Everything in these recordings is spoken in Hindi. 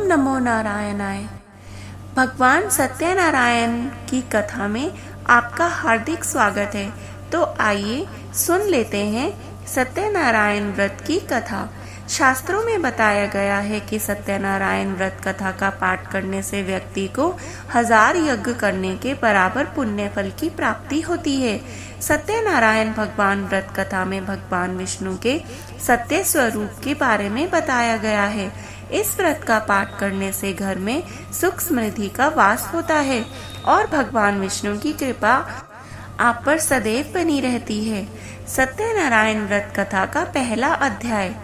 नमो नारायणाय। भगवान सत्यनारायण की कथा में आपका हार्दिक स्वागत है। तो आइए सुन लेते हैं सत्यनारायण व्रत की कथा। शास्त्रों में बताया गया है कि सत्यनारायण व्रत कथा का पाठ करने से व्यक्ति को 1000 यज्ञ करने के बराबर पुण्य फल की प्राप्ति होती है। सत्यनारायण भगवान व्रत कथा में भगवान विष्णु के सत्य स्वरूप के बारे में बताया गया है। इस व्रत का पाठ करने से घर में सुख समृद्धि का वास होता है और भगवान विष्णु की कृपा आप पर सदैव बनी रहती है। सत्यनारायण व्रत कथा का पहला अध्याय।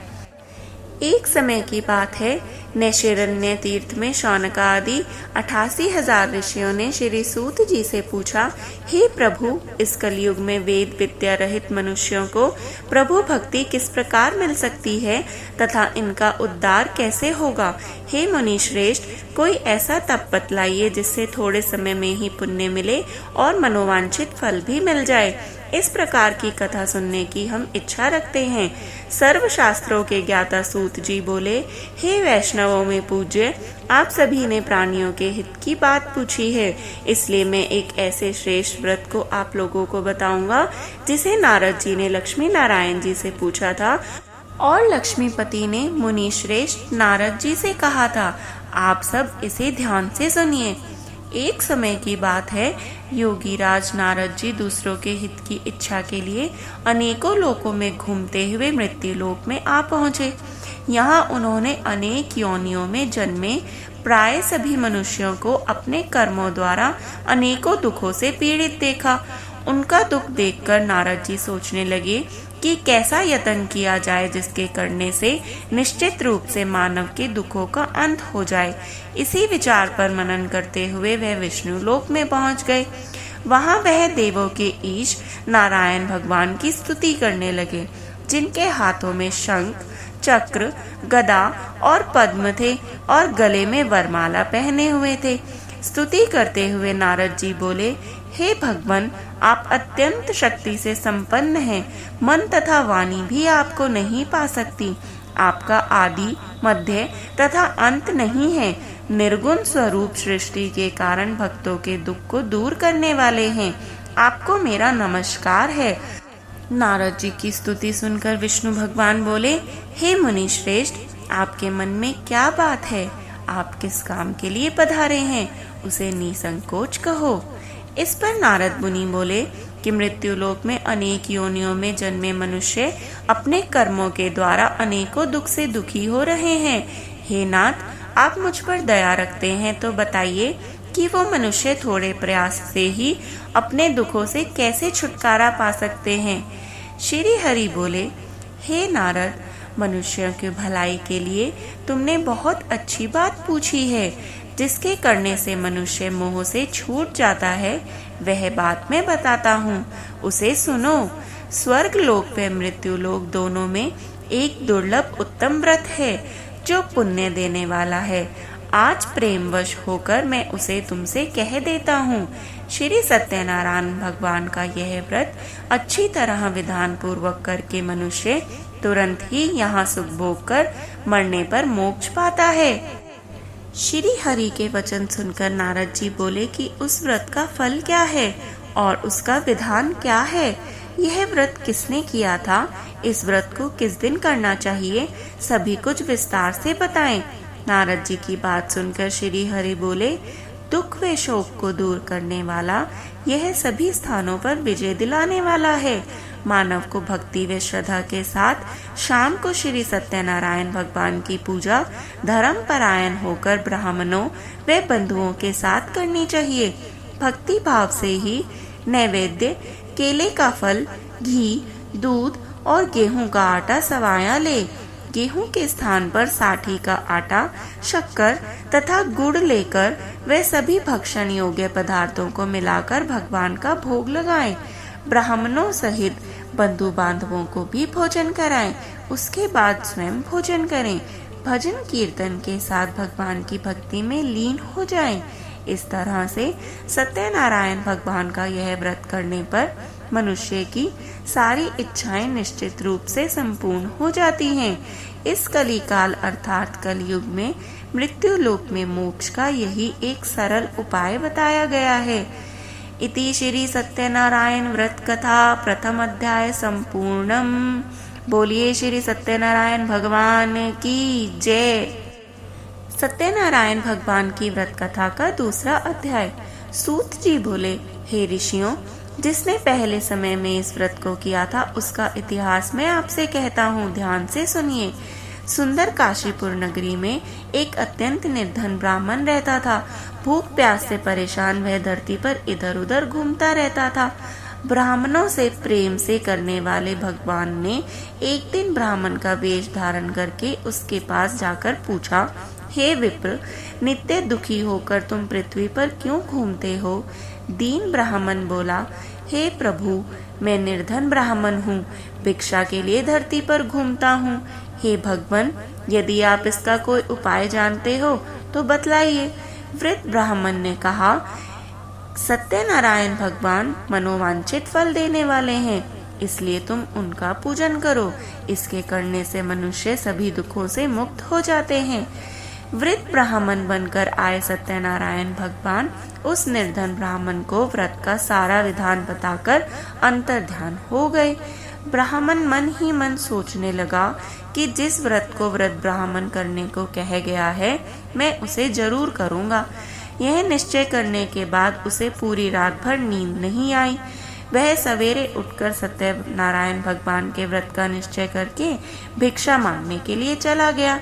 एक समय की बात है, नैशिरण्य तीर्थ में शौनक आदि 88,000 ऋषियों ने श्री सूत जी से पूछा, हे प्रभु, इस कलयुग में वेद विद्या रहित मनुष्यों को प्रभु भक्ति किस प्रकार मिल सकती है तथा इनका उद्धार कैसे होगा। हे मुनि श्रेष्ठ, कोई ऐसा तप बतलाइए जिससे थोड़े समय में ही पुण्य मिले और मनोवांछित फल भी मिल जाए। इस प्रकार की कथा सुनने की हम इच्छा रखते हैं। सर्व शास्त्रों के ज्ञाता सूत जी बोले, हे वैष्णवों में पूज्य, आप सभी ने प्राणियों के हित की बात पूछी है, इसलिए मैं एक ऐसे श्रेष्ठ व्रत को आप लोगों को बताऊंगा जिसे नारद जी ने लक्ष्मी नारायण जी से पूछा था और लक्ष्मीपति ने मुनि श्रेष्ठ नारद जी से कहा था। आप सब इसे ध्यान से सुनिए। एक समय की बात है, योगी राज नारद जी दूसरों के हित की इच्छा के लिए अनेकों लोकों में घूमते हुए मृत्यु लोक में आ पहुँचे। यहाँ उन्होंने अनेक योनियों में जन्मे प्राय सभी मनुष्यों को अपने कर्मों द्वारा अनेकों दुखों से पीड़ित देखा। उनका दुख देखकर नारद जी सोचने लगे कि कैसा यत्न किया जाए जिसके करने से निश्चित रूप से मानव के दुखों का अंत हो जाए। इसी विचार पर मनन करते हुए वह विष्णु लोक में पहुंच गए। वहां वह देवों के ईश नारायण भगवान की स्तुति करने लगे, जिनके हाथों में शंख, चक्र, गदा और पद्म थे और गले में वरमाला पहने हुए थे। स्तुति करते हुए नारद जी बोले, हे भगवान, आप अत्यंत शक्ति से संपन्न हैं। मन तथा वाणी भी आपको नहीं पा सकती। आपका आदि, मध्य तथा अंत नहीं है। निर्गुण स्वरूप सृष्टि के कारण भक्तों के दुख को दूर करने वाले हैं। आपको मेरा नमस्कार है। नारद जी की स्तुति सुनकर विष्णु भगवान बोले, हे मुनि श्रेष्ठ, आपके मन में क्या बात है? आप किस काम के लिए पधारे हैं? उसे निसंकोच कहो। इस पर नारद मुनि बोले कि मृत्यु लोक में अनेक योनियों में जन्मे मनुष्य अपने कर्मों के द्वारा अनेकों दुख से दुखी हो रहे हैं। हे नाथ, आप मुझ पर दया रखते हैं तो बताइए कि वो मनुष्य थोड़े प्रयास से ही अपने दुखों से कैसे छुटकारा पा सकते हैं। श्री हरि बोले, हे नारद, मनुष्यों की भलाई के लिए तुमने बहुत अच्छी बात पूछी है। जिसके करने से मनुष्य मोह से छूट जाता है, वह बात मैं बताता हूँ, उसे सुनो। स्वर्ग लोक व मृत्यु लोक दोनों में एक दुर्लभ उत्तम व्रत है जो पुण्य देने वाला है। आज प्रेमवश होकर मैं उसे तुमसे कह देता हूँ। श्री सत्यनारायण भगवान का यह व्रत अच्छी तरह विधान पूर्वक करके मनुष्य तुरंत ही यहाँ सुख भोग कर मरने पर मोक्ष पाता है। श्री हरि के वचन सुनकर नारद जी बोले कि उस व्रत का फल क्या है और उसका विधान क्या है। यह व्रत किसने किया था? इस व्रत को किस दिन करना चाहिए? सभी कुछ विस्तार से बताएं। नारद जी की बात सुनकर श्री हरि बोले, दुख व शोक को दूर करने वाला, यह सभी स्थानों पर विजय दिलाने वाला है। मानव को भक्ति व श्रद्धा के साथ शाम को श्री सत्यनारायण भगवान की पूजा धर्म परायण होकर ब्राह्मणों व बंधुओं के साथ करनी चाहिए। भक्ति भाव से ही नैवेद्य, केले का फल, घी, दूध और गेहूं का आटा सवाया ले। गेहूं के स्थान पर साठी का आटा, शक्कर तथा गुड़ लेकर वे सभी भक्षण योग्य पदार्थों को मिलाकर भगवान का भोग लगाएं। ब्राह्मणों सहित बंधु बांधवों को भी भोजन कराएं। उसके बाद स्वयं भोजन करें। भजन कीर्तन के साथ भगवान की भक्ति में लीन हो जाएं। इस तरह से सत्यनारायण भगवान का यह व्रत करने पर मनुष्य की सारी इच्छाएं निश्चित रूप से संपूर्ण हो जाती हैं। इस कलिकाल अर्थात कलयुग में मृत्यु लोक में मोक्ष का यही एक सरल उपाय बताया गया है। इति श्री सत्यनारायण व्रत कथा प्रथम अध्याय संपूर्णम। बोलिए श्री सत्यनारायण भगवान की जय। सत्यनारायण भगवान की व्रत कथा का दूसरा अध्याय। सूत जी बोले, हे ऋषियों, जिसने पहले समय में इस व्रत को किया था उसका इतिहास मैं आपसे कहता हूँ, ध्यान से सुनिए। सुंदर काशीपुर नगरी में एक अत्यंत निर्धन ब्राह्मण रहता था। भूख प्यास से परेशान वह धरती पर इधर उधर घूमता रहता था। ब्राह्मणों से प्रेम से करने वाले भगवान ने एक दिन ब्राह्मण का वेश धारण करके उसके पास जाकर पूछा, हे विप्र, नित्य दुखी होकर तुम पृथ्वी पर क्यों घूमते हो? दीन ब्राह्मण बोला, हे प्रभु, मैं निर्धन ब्राह्मण हूँ, भिक्षा के लिए धरती पर घूमता हूँ। हे भगवान, यदि आप इसका कोई उपाय जानते हो तो बतलाइए। वृद्ध ब्राह्मण ने कहा, सत्यनारायण भगवान मनोवांछित फल देने वाले हैं, इसलिए तुम उनका पूजन करो। इसके करने से मनुष्य सभी दुखों से मुक्त हो जाते हैं। वृद्ध ब्राह्मण बनकर आए सत्यनारायण भगवान उस निर्धन ब्राह्मण को व्रत का सारा विधान बताकर अंतर्ध्यान हो गए। ब्राह्मण मन ही मन सोचने लगा कि जिस व्रत को व्रत ब्राह्मण करने को कह गया है, मैं उसे जरूर करूँगा। यह निश्चय करने के बाद उसे पूरी रात भर नींद नहीं आई। वह सवेरे उठकर सत्यनारायण भगवान के व्रत का निश्चय करके भिक्षा मांगने के लिए चला गया।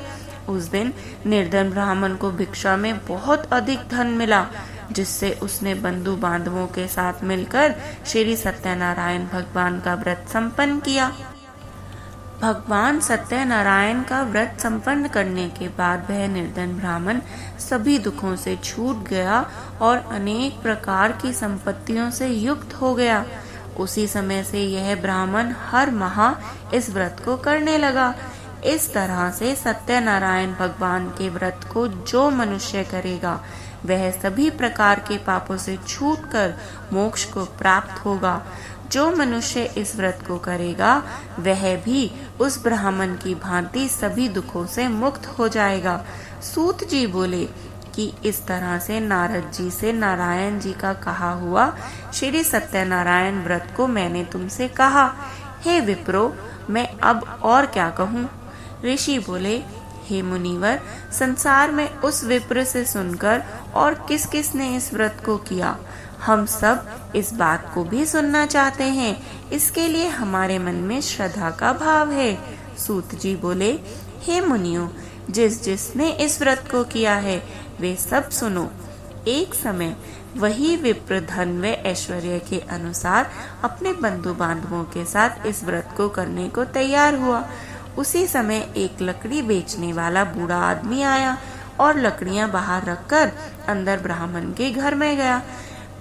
उस दिन निर्धन ब्राह्मण को भिक्षा में बहुत अधिक धन मिला, जिससे उसने बंधु बांधवों के साथ मिलकर श्री सत्यनारायण भगवान का व्रत संपन्न किया। भगवान सत्यनारायण का व्रत संपन्न करने के बाद वह निर्धन ब्राह्मण सभी दुखों से छूट गया और अनेक प्रकार की संपत्तियों से युक्त हो गया। उसी समय से यह ब्राह्मण हर माह इस व्रत को करने लगा। इस तरह से सत्यनारायण भगवान के व्रत को जो मनुष्य करेगा वह सभी प्रकार के पापों से छूटकर मोक्ष को प्राप्त होगा। जो मनुष्य इस व्रत को करेगा वह भी उस ब्राह्मण की भांति सभी दुखों से मुक्त हो जाएगा। सूत जी बोले कि इस तरह से नारद जी से नारायण जी का कहा हुआ श्री सत्यनारायण व्रत को मैंने तुमसे कहा। हे विप्रो, मैं अब और क्या कहूँ? ऋषि बोले, हे मुनिवर, संसार में उस विप्र से सुनकर और किस किस ने इस व्रत को किया, हम सब इस बात को भी सुनना चाहते हैं। इसके लिए हमारे मन में श्रद्धा का भाव है। सूत जी बोले, हे मुनियों, जिस जिसने इस व्रत को किया है वे सब सुनो। एक समय वही विप्र धन व ऐश्वर्य के अनुसार अपने बंधु बांधवों के साथ इस व्रत को करने को तैयार हुआ। उसी समय एक लकड़ी बेचने वाला बूढ़ा आदमी आया और लकड़ियां बाहर रखकर अंदर ब्राह्मण के घर में गया।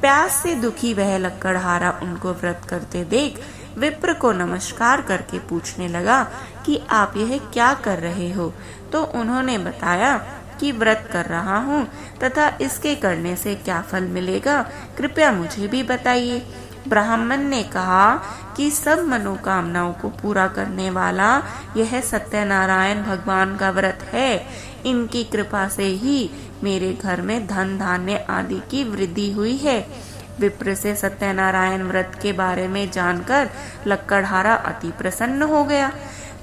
प्यास से दुखी वह लकड़हारा उनको व्रत करते देख विप्र को नमस्कार करके पूछने लगा कि आप यह क्या कर रहे हो? तो उन्होंने बताया कि व्रत कर रहा हूँ तथा इसके करने से क्या फल मिलेगा, कृपया मुझे भी बताइए। ब्राह्मण ने कहा कि सब मनोकामनाओं को पूरा करने वाला यह सत्यनारायण भगवान का व्रत है। इनकी कृपा से ही मेरे घर में धन धान्य आदि की वृद्धि हुई है। विप्र से सत्यनारायण व्रत के बारे में जानकर लक्कड़हारा अति प्रसन्न हो गया।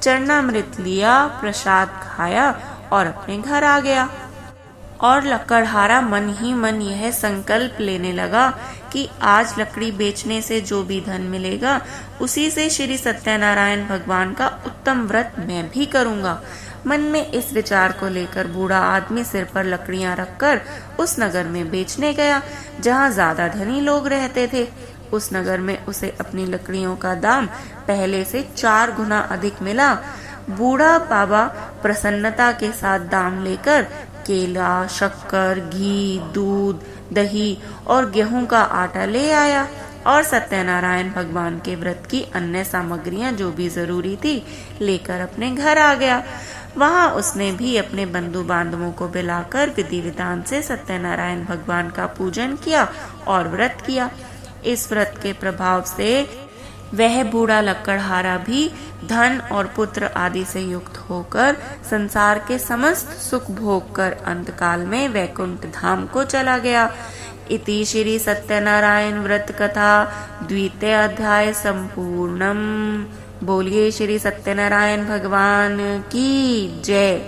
चरणामृत लिया, प्रसाद खाया और अपने घर आ गया। और लक्कड़हारा मन ही मन यह संकल्प लेने लगा कि आज लकड़ी बेचने से जो भी धन मिलेगा उसी से श्री सत्यनारायण भगवान का उत्तम व्रत मैं भी करूंगा। मन में इस विचार को लेकर बूढ़ा आदमी सिर पर लकड़ियां रखकर उस नगर में बेचने गया जहां ज्यादा धनी लोग रहते थे। उस नगर में उसे अपनी लकड़ियों का दाम पहले से 4 गुना अधिक मिला। बूढ़ा बाबा प्रसन्नता के साथ दाम लेकर केला, शक्कर, घी, दूध, दही और गेहूं का आटा ले आया और सत्यनारायण भगवान के व्रत की अन्य सामग्रियां जो भी जरूरी थी लेकर अपने घर आ गया। वहां उसने भी अपने बंधु बांधवों को बुलाकर विधि विधान से सत्यनारायण भगवान का पूजन किया और व्रत किया। इस व्रत के प्रभाव से वह बूढ़ा लकड़हारा भी धन और पुत्र आदि से युक्त होकर संसार के समस्त सुख भोग कर अंतकाल में वैकुंठ धाम को चला गया। इति श्री सत्यनारायण व्रत कथा द्वितीय अध्याय संपूर्णम। बोलिए श्री सत्यनारायण भगवान की जय।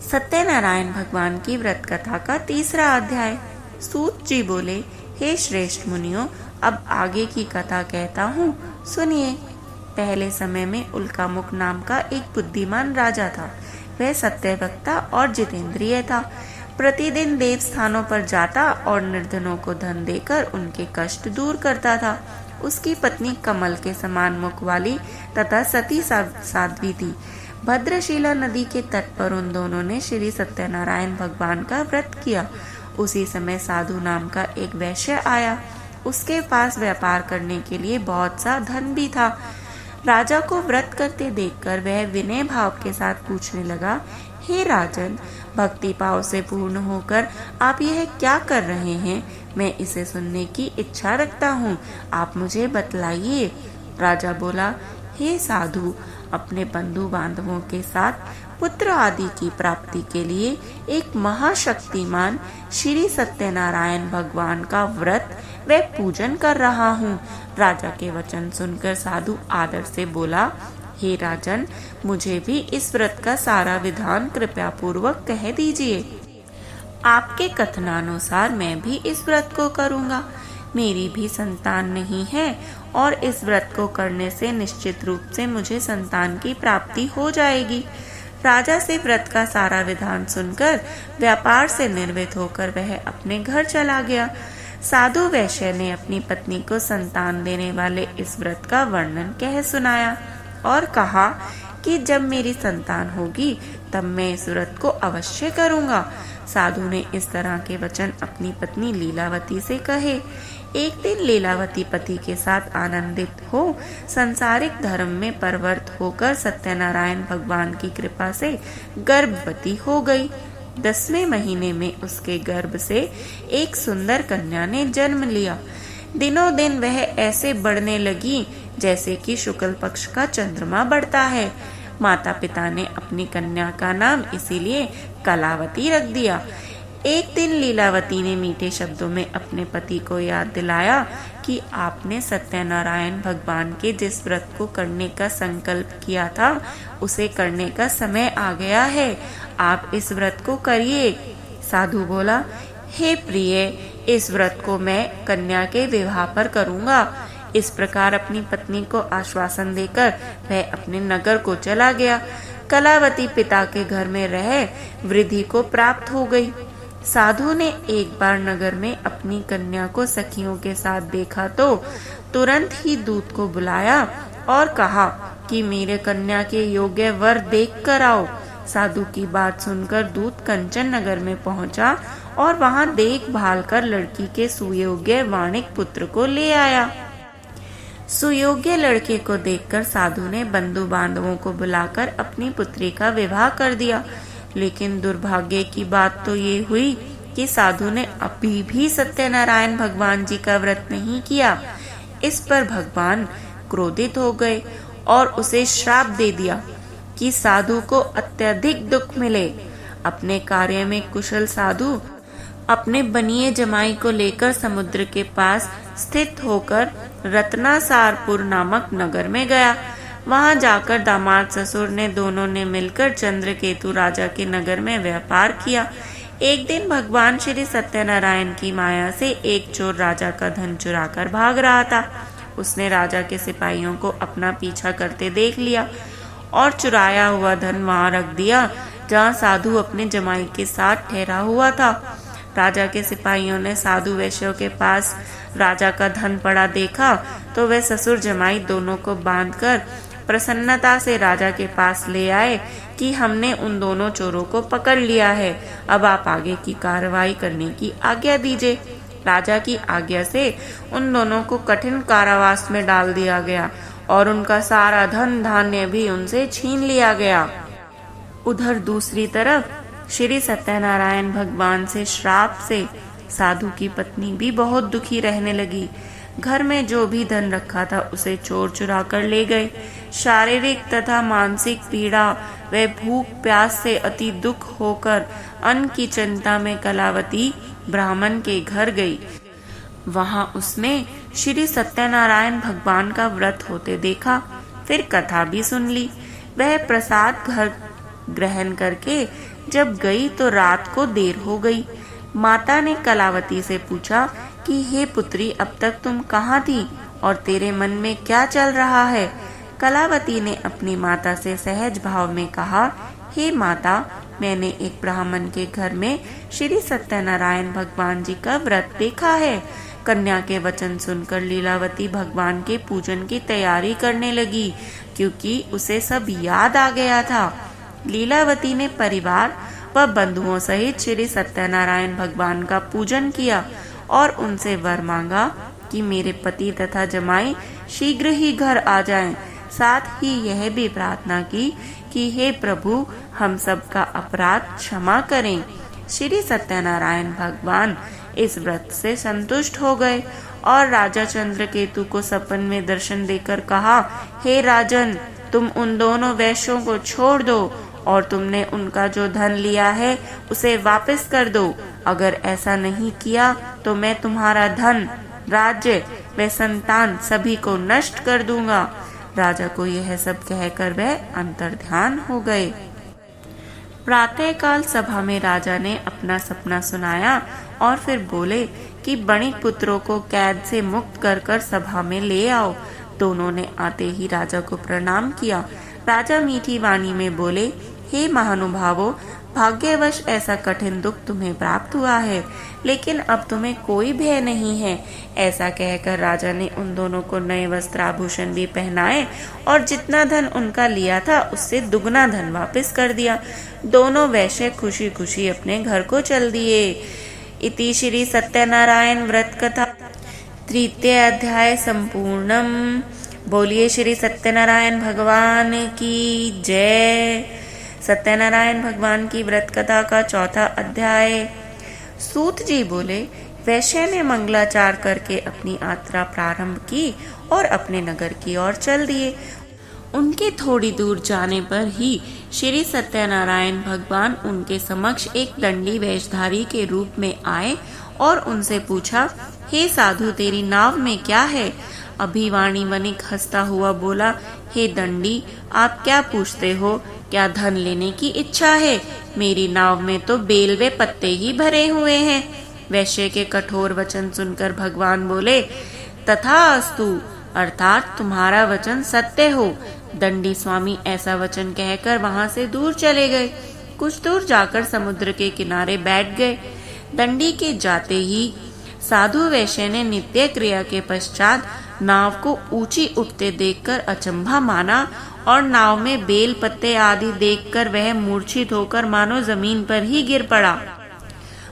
सत्यनारायण भगवान की व्रत कथा का तीसरा अध्याय। सूत जी बोले, हे श्रेष्ठ मुनियों, अब आगे की कथा कहता हूँ, सुनिए। पहले समय में उल्कामुख नाम का एक बुद्धिमान राजा था। वह सत्यवक्ता और जितेंद्रिय था। प्रतिदिन देव स्थानों पर जाता और निर्धनों को धन देकर उनके कष्ट दूर करता था। उसकी पत्नी कमल के समान मुख वाली तथा सती साध्वी थी। भद्रशिला नदी के तट पर उन दोनों ने श्री सत्यनारायण भगवान का व्रत किया। उसी समय साधु नाम का एक वैश्य आया। उसके पास व्यापार करने के लिए बहुत सा धन भी था। राजा को व्रत करते देखकर वह विनय भाव के साथ पूछने लगा, हे राजन, भक्ति भाव से पूर्ण होकर आप यह क्या कर रहे हैं? मैं इसे सुनने की इच्छा रखता हूँ, आप मुझे बतलाइए। राजा बोला, हे साधु, अपने बंधु बांधवों के साथ पुत्र आदि की प्राप्ति के लिए एक महाशक्तिमान श्री सत्यनारायण भगवान का व्रत व पूजन कर रहा हूँ। राजा के वचन सुनकर साधु आदर से बोला, हे राजन, मुझे भी इस व्रत का सारा विधान कृपया पूर्वक कह दीजिए। आपके कथनानुसार मैं भी इस व्रत को करूँगा। मेरी भी संतान नहीं है और इस व्रत को करने से निश्चित रूप से मुझे संतान की प्राप्ति हो जाएगी। राजा से व्रत का सारा विधान सुनकर व्यापार से निर्वृत्त होकर वह अपने घर चला गया। साधु वैश्य ने अपनी पत्नी को संतान देने वाले इस व्रत का वर्णन कह सुनाया और कहा कि जब मेरी संतान होगी तब मैं इस व्रत को अवश्य करूँगा। साधु ने इस तरह के वचन अपनी पत्नी लीलावती से कहे। एक दिन लीलावती पति के साथ आनंदित हो संसारिक धर्म में परवर्त होकर सत्यनारायण भगवान की कृपा से गर्भवती हो गई। 10वें महीने में उसके गर्भ से एक सुंदर कन्या ने जन्म लिया। दिनों दिन वह ऐसे बढ़ने लगी जैसे कि शुक्ल पक्ष का चंद्रमा बढ़ता है। माता पिता ने अपनी कन्या का नाम इसीलिए कलावती रख दिया। एक दिन लीलावती ने मीठे शब्दों में अपने पति को याद दिलाया कि आपने सत्यनारायण भगवान के जिस व्रत को करने का संकल्प किया था उसे करने का समय आ गया है। आप इस व्रत को करिए। साधु बोला, हे प्रिय, इस व्रत को मैं कन्या के विवाह पर करूँगा। इस प्रकार अपनी पत्नी को आश्वासन देकर वह अपने नगर को चला गया। कलावती पिता के घर में रह वृद्धि को प्राप्त हो गई। साधु ने एक बार नगर में अपनी कन्या को सखियों के साथ देखा तो तुरंत ही दूत को बुलाया और कहा कि मेरे कन्या के योग्य वर देख कर आओ। साधु की बात सुनकर दूत कंचन नगर में पहुंचा और वहां देखभाल कर लड़की के सुयोग्य वाणिक पुत्र को ले आया। सुयोग्य लड़के को देखकर साधु ने बंधु बांधवों को बुलाकर अपनी पुत्री का विवाह कर दिया। लेकिन दुर्भाग्य की बात तो ये हुई कि साधु ने अभी भी सत्यनारायण भगवान जी का व्रत नहीं किया। इस पर भगवान क्रोधित हो गए और उसे श्राप दे दिया कि साधु को अत्यधिक दुख मिले। अपने कार्य में कुशल साधु अपने बनिए जमाई को लेकर समुद्र के पास स्थित होकर रत्नासारपुर नामक नगर में गया। वहां जाकर दामाद ससुर ने दोनों ने मिलकर चंद्रकेतु राजा के नगर में व्यापार किया। एक दिन भगवान श्री सत्यनारायण की माया से एक चोर राजा का धन चुराकर भाग रहा था। उसने राजा के सिपाहियों को अपना पीछा करते देख लिया और चुराया हुआ धन वहां रख दिया जहां साधु अपने जमाई के साथ ठहरा हुआ था। राजा के सिपाहियों ने साधु वैश्यों के पास राजा का धन पड़ा देखा तो वे ससुर जमाई दोनों को बांधकर प्रसन्नता से राजा के पास ले आए कि हमने उन दोनों चोरों को पकड़ लिया है, अब आप आगे की कार्रवाई करने की आज्ञा दीजिए। राजा की आज्ञा से उन दोनों को कठिन कारावास में डाल दिया गया और उनका सारा धन धान्य भी उनसे छीन लिया गया। उधर दूसरी तरफ श्री सत्यनारायण भगवान से श्राप से साधु की पत्नी भी बहुत दुखी रहने लगी। घर में जो भी धन रखा था उसे चोर चुरा कर ले गए। शारीरिक तथा मानसिक पीड़ा व भूख प्यास से अति दुख होकर अन्न की चिंता में कलावती ब्राह्मण के घर गई। वहां उसने श्री सत्यनारायण भगवान का व्रत होते देखा, फिर कथा भी सुन ली। वह प्रसाद घर ग्रहण करके जब गई तो रात को देर हो गई। माता ने कलावती से पूछा कि हे पुत्री, अब तक तुम कहाँ थी और तेरे मन में क्या चल रहा है? कलावती ने अपनी माता से सहज भाव में कहा, हे माता, मैंने एक ब्राह्मण के घर में श्री सत्यनारायण भगवान जी का व्रत देखा है। कन्या के वचन सुनकर लीलावती भगवान के पूजन की तैयारी करने लगी, क्योंकि उसे सब याद आ गया था। लीलावती ने परिवार व बंधुओं सहित श्री सत्यनारायण भगवान का पूजन किया और उनसे वर मांगा कि मेरे पति तथा जमाई शीघ्र ही घर आ जाएं। साथ ही यह भी प्रार्थना की कि हे प्रभु, हम सब का अपराध क्षमा करें। श्री सत्यनारायण भगवान इस व्रत से संतुष्ट हो गए और राजा चंद्रकेतु को सपन में दर्शन देकर कहा, हे राजन, तुम उन दोनों वैश्यों को छोड़ दो और तुमने उनका जो धन लिया है उसे वापस कर दो। अगर ऐसा नहीं किया तो मैं तुम्हारा धन, राज्य व संतान सभी को नष्ट कर दूंगा। राजा को यह सब कहकर वह अंतर्ध्यान हो गए। प्रातःकाल सभा में राजा ने अपना सपना सुनाया और फिर बोले कि बणिक पुत्रों को कैद से मुक्त कर कर सभा में ले आओ। दोनों ने आते ही राजा को प्रणाम किया। राजा मीठी वाणी में बोले, हे महानुभावों, भाग्यवश ऐसा कठिन दुख तुम्हें प्राप्त हुआ है, लेकिन अब तुम्हें कोई भय नहीं है। ऐसा कहकर राजा ने उन दोनों को नए वस्त्र आभूषण भी पहनाए और जितना धन उनका लिया था उससे दुगना धन वापस कर दिया। दोनों वैश्य खुशी खुशी अपने घर को चल दिए। इति श्री सत्यनारायण व्रत कथा तृतीय अध्याय संपूर्णम। बोलिए श्री सत्यनारायण भगवान की जय। सत्यनारायण भगवान की व्रत कथा का चौथा अध्याय। सूत जी बोले, वैश्य ने मंगलाचार करके अपनी यात्रा प्रारंभ की और अपने नगर की ओर चल दिए। उनके थोड़ी दूर जाने पर ही श्री सत्यनारायण भगवान उनके समक्ष एक दंडी वेशधारी के रूप में आए और उनसे पूछा, हे साधु, तेरी नाव में क्या है? अभिवाणी वणिक हंसता हुआ बोला, हे दंडी, आप क्या पूछते हो? क्या धन लेने की इच्छा है? मेरी नाव में तो बेल वे पत्ते ही भरे हुए हैं। वैश्य के कठोर वचन सुनकर भगवान बोले, तथास्तु, अर्थात तुम्हारा वचन सत्य हो। दंडी स्वामी ऐसा वचन कहकर वहां से दूर चले गए। कुछ दूर जाकर समुद्र के किनारे बैठ गए। दंडी के जाते ही साधु वैश्य ने नित्य क्रिया के पश्चात नाव को ऊंची उठते देखकर अचंभा माना और नाव में बेल पत्ते आदि देखकर वह मूर्छित होकर मानो जमीन पर ही गिर पड़ा।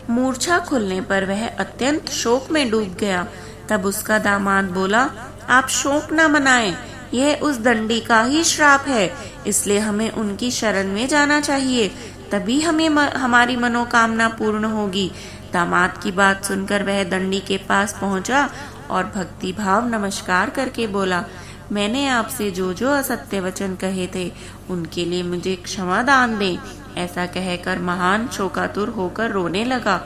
मूर्छा खुलने पर वह अत्यंत शोक में डूब गया। तब उसका दामाद बोला, आप शोक न मनाएं, यह उस दंडी का ही श्राप है, इसलिए हमें उनकी शरण में जाना चाहिए, तभी हमें हमारी मनोकामना पूर्ण होगी। दामाद की बात सुनकर वह दंडी के पास पहुंचा और भक्ति भाव नमस्कार करके बोला, मैंने आपसे जो जो असत्य वचन कहे थे उनके लिए मुझे क्षमा दान दें। ऐसा कहकर महान शोकातुर होकर रोने लगा।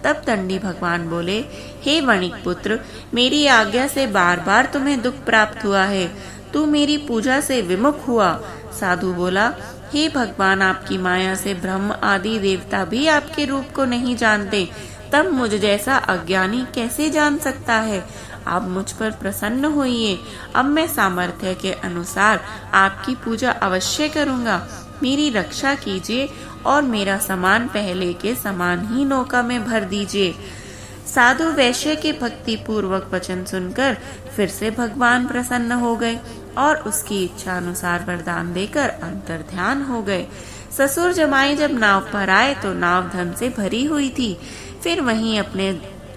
तब दंडी भगवान बोले, हे वणिक पुत्र, मेरी आज्ञा से बार बार तुम्हें दुख प्राप्त हुआ है, तू मेरी पूजा से विमुख हुआ। साधु बोला, हे भगवान, आपकी माया से ब्रह्म आदि देवता भी आपके रूप को नहीं जानते, तब मुझ जैसा अज्ञानी कैसे जान सकता है? आप मुझ पर प्रसन्न होइए। अब मैं सामर्थ्य के अनुसार आपकी पूजा अवश्य करूंगा। मेरी रक्षा कीजिए और मेरा सामान पहले के समान ही नौका में भर दीजिए। साधु वैश्य के भक्ति पूर्वक वचन सुनकर फिर से भगवान प्रसन्न हो गए और उसकी इच्छा अनुसार वरदान देकर अंतर्ध्यान हो गए। ससुर जमाई जब नाव पर आए तो नाव धन से भरी हुई थी। फिर वहीं अपने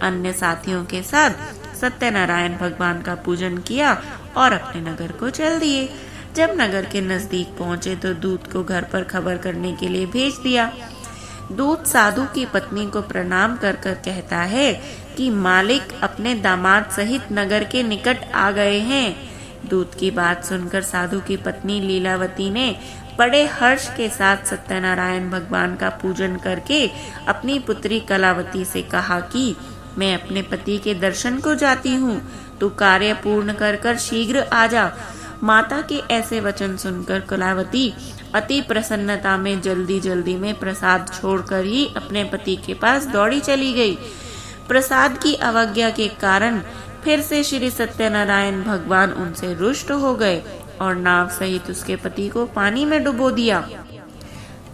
अन्य साथियों के साथ सत्यनारायण भगवान का पूजन किया और अपने नगर को चल दिए। जब नगर के नजदीक पहुंचे तो दूत को घर पर खबर करने के लिए भेज दिया। दूत साधु की पत्नी को प्रणाम कर कर कहता है, कि मालिक अपने दामाद सहित नगर के निकट आ गए हैं। दूत की बात सुनकर साधु की पत्नी लीलावती ने बड़े हर्ष के साथ सत्यनारायण भगवान का पूजन करके अपनी पुत्री कलावती से कहा कि मैं अपने पति के दर्शन को जाती हूँ, तू कार्य पूर्ण कर कर शीघ्र आ जा। माता के ऐसे वचन सुनकर कलावती अति प्रसन्नता में जल्दी जल्दी में प्रसाद छोड़कर ही अपने पति के पास दौड़ी चली गई। प्रसाद की अवज्ञा के कारण फिर से श्री सत्यनारायण भगवान उनसे रुष्ट हो गए और नाव सहित उसके पति को पानी में डुबो दिया।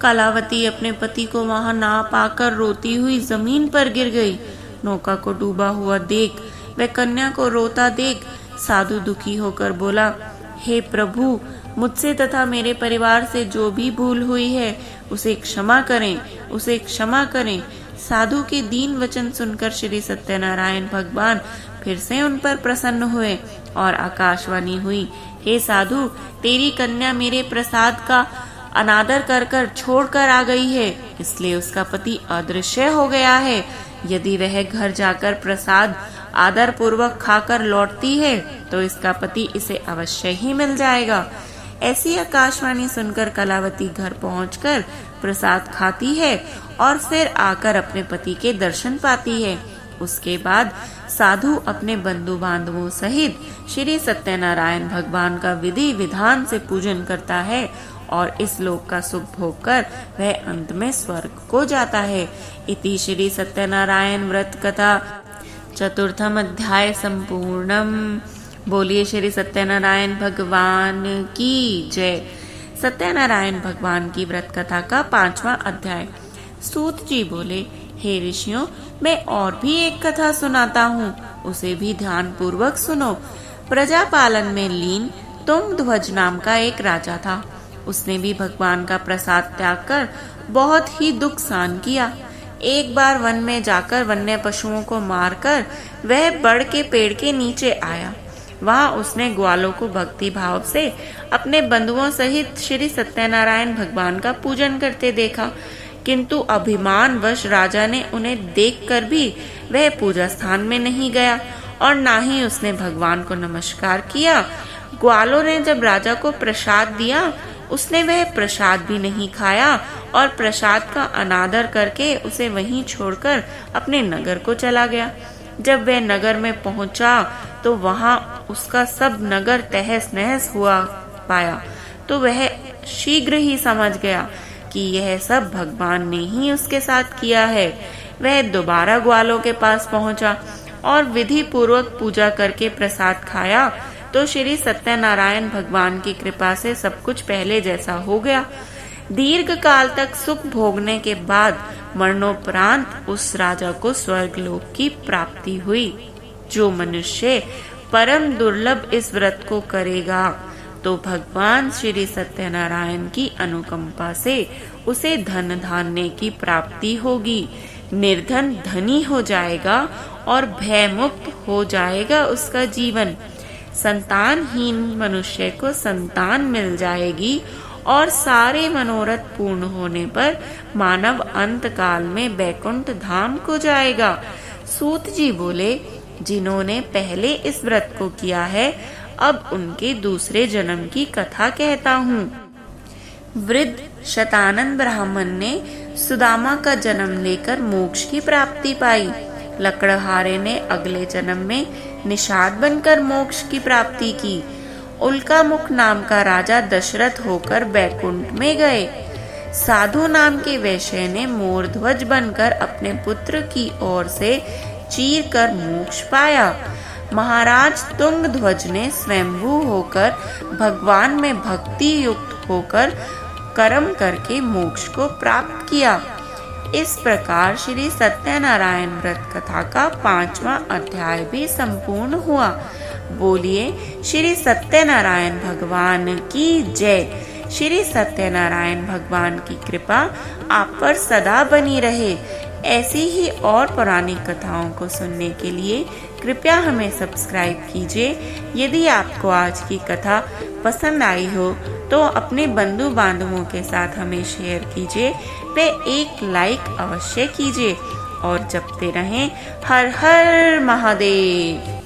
कलावती अपने पति को वहां ना पाकर रोती हुई जमीन पर गिर गई। नौका को डूबा हुआ देख वह कन्या को रोता देख साधु दुखी होकर बोला, हे प्रभु, मुझसे तथा मेरे परिवार से जो भी भूल हुई है उसे क्षमा करें, उसे क्षमा करें। साधु के दीन वचन सुनकर श्री सत्यनारायण भगवान फिर से उन पर प्रसन्न हुए और आकाशवाणी हुई, हे साधु, तेरी कन्या मेरे प्रसाद का अनादर कर कर छोड़ कर आ गई है, इसलिए उसका पति अदृश्य हो गया है। यदि वह घर जाकर प्रसाद आदर पूर्वक खाकर लौटती है तो इसका पति इसे अवश्य ही मिल जाएगा। ऐसी आकाशवाणी सुनकर कलावती घर पहुंचकर प्रसाद खाती है और फिर आकर अपने पति के दर्शन पाती है। उसके बाद साधु अपने बंधु बांधवों सहित श्री सत्यनारायण भगवान का विधि विधान से पूजन करता है और इस लोक का सुख भोग कर वह अंत में स्वर्ग को जाता है। इति श्री सत्यनारायण व्रत कथा चतुर्थम अध्याय संपूर्णम। बोलिए श्री सत्यनारायण भगवान की जय। सत्यनारायण भगवान की व्रत कथा का 5वां अध्याय। सूत जी बोले, हे ऋषियों, मैं और भी एक कथा सुनाता हूँ, उसे भी ध्यान पूर्वक सुनो। प्रजा पालन में लीन तुंगध्वज नाम का एक राजा था। उसने भी भगवान का प्रसाद त्याग कर बहुत ही दुख सहन किया। एक बार वन में जाकर वन्य पशुओं को मारकर वह बड़ के पेड़ के नीचे आया। वहां उसने ग्वालों को भक्ति भाव से अपने बंधुओं सहित श्री सत्यनारायण भगवान का पूजन करते देखा, किंतु अभिमानवश राजा ने उन्हें देखकर भी वह पूजा स्थान में नहीं गया और ना ही उसने भगवान को नमस्कार किया। ग्वालों ने जब राजा को प्रसाद दिया, उसने वह प्रसाद भी नहीं खाया और प्रसाद का अनादर करके उसे वहीं छोड़कर अपने नगर को चला गया। जब वह नगर में पहुंचा तो वहां उसका सब नगर तहस नहस हुआ पाया, तो वह शीघ्र ही समझ गया कि यह सब भगवान ने ही उसके साथ किया है। वह दोबारा ग्वालों के पास पहुंचा और विधि पूर्वक पूजा करके प्रसाद खाया तो श्री सत्यनारायण भगवान की कृपा से सब कुछ पहले जैसा हो गया। दीर्घ काल तक सुख भोगने के बाद मरणोपरांत उस राजा को स्वर्गलोक की प्राप्ति हुई। जो मनुष्य परम दुर्लभ इस व्रत को करेगा तो भगवान श्री सत्यनारायण की अनुकंपा से उसे धन धान्य की प्राप्ति होगी, निर्धन धनी हो जाएगा और भय मुक्त हो जाएगा उसका जीवन। संतानहीन मनुष्य को संतान मिल जाएगी और सारे मनोरथ पूर्ण होने पर मानव अंत काल में वैकुंठ धाम को जाएगा। सूत जी बोले, जिन्होंने पहले इस व्रत को किया है, अब उनके दूसरे जन्म की कथा कहता हूँ। वृद्ध शतानंद ब्राह्मण ने सुदामा का जन्म लेकर मोक्ष की प्राप्ति पाई। लकड़हारे ने अगले जन्म में निषाद बनकर मोक्ष की प्राप्ति की। उल्कामुख नाम का राजा दशरथ होकर बैकुंठ में गए। साधु नाम के वैश्य ने मोरध्वज बनकर अपने पुत्र की ओर से चीर कर मोक्ष पाया। महाराज तुंगध्वज ने स्वयंभू होकर भगवान में भक्ति युक्त होकर कर्म करके मोक्ष को प्राप्त किया। इस प्रकार श्री सत्यनारायण व्रत कथा का 5वां अध्याय भी संपूर्ण हुआ। बोलिए श्री सत्यनारायण भगवान की जय। श्री सत्यनारायण भगवान की कृपा आप पर सदा बनी रहे। ऐसी ही और पौराणिक कथाओं को सुनने के लिए कृपया हमें सब्सक्राइब कीजिए। यदि आपको आज की कथा पसंद आई हो तो अपने बंधु बांधवों के साथ हमें शेयर कीजिए व एक लाइक अवश्य कीजिए और जपते रहें हर हर महादेव।